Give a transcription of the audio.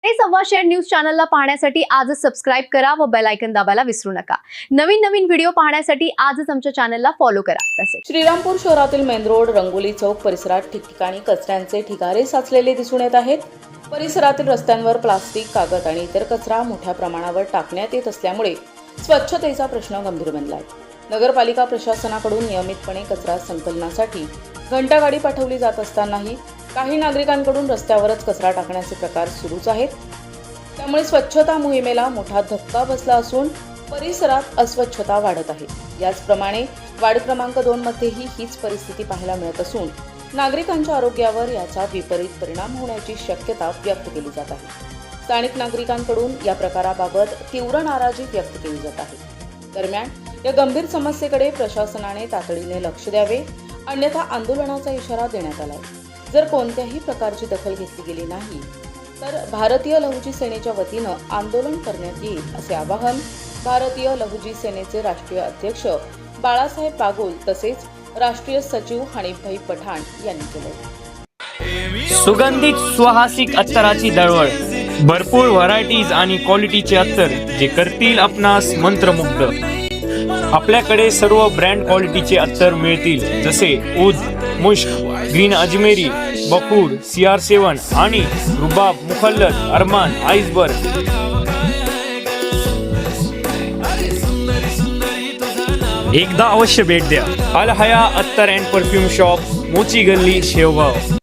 हे सव्वाशेर न्यूज चॅनलला पाहण्यासाठी आजच सबस्क्राइब करा व बेल आयकॉन दाबायला विसरू नका। नवीन व्हिडिओ पाहण्यासाठी आजच आमच्या चॅनलला फॉलो करा। तसेच श्रीरामपूर शहरातील मेन रोड, रंगोली चौक परिसरात ठिकठिकाणी कचऱ्यांचे ढिगारे साचलेले दिसून येत आहेत। परिसरातील रस्त्यांवर प्लास्टिक, कागद आणि इतर कचरा मोठ्या प्रमाणावर टाकण्यात येत असल्यामुळे स्वच्छतेचा प्रश्न गंभीर बनला आहे। नगरपालिका प्रशासनाकडून नियमितपणे कचरा संकलनासाठी घंटागाडी पाठवली जात असतानाही काही नागरिकांकडून रस्त्यावरच कचरा टाकण्याचे प्रकार सुरूच आहेत। त्यामुळे स्वच्छता मोहिमेला मोठा धक्का बसला असून परिसरात अस्वच्छता वाढत आहे। याचप्रमाणे वार्ड क्रमांक 2 मध्येही हीच परिस्थिती पाहायला मिळत असून नागरिकांच्या आरोग्यावर याचा विपरीत परिणाम होण्याची शक्यता व्यक्त केली जात आहे। स्थानिक नागरिकांकडून या प्रकाराबाबत तीव्र नाराजी व्यक्त केली जात आहे। दरम्यान या गंभीर समस्येकडे प्रशासनाने तातडीने लक्ष द्यावे, अन्यथा आंदोलनाचा इशारा देण्यात आला आहे। जर कोणत्याही प्रकारची दखल घेतली गेली नाही तर भारतीय लहुजी सेनेच्या वतीनं आंदोलन करण्यात येईल असे आवाहन भारतीय लहुजी सेनेचे राष्ट्रीय अध्यक्ष बाळासाहेब बागोल तसेच राष्ट्रीय सचिव हनीफभाई पठाण यांनी केले। सुगंधित सुवासिक अत्तराची दळवळ, भरपूर व्हरायटीज आणि क्वालिटीचे अत्तर जे करतील आपणास मंत्रमुग्ध। आपल्याकडे सर्व ब्रँड क्वालिटीचे अत्तर मिळतील, जसे ऊद, मुश्क, ग्रीन अजमेरी, बकूड, CR7 आणि रुबाब, मुखल्लद, अरमान, आइसबर्ग। एकदा अवश्य भेट द्या। अल हया अत्तर अँड परफ्यूम शॉप, मोची गल्ली, शेवगाव।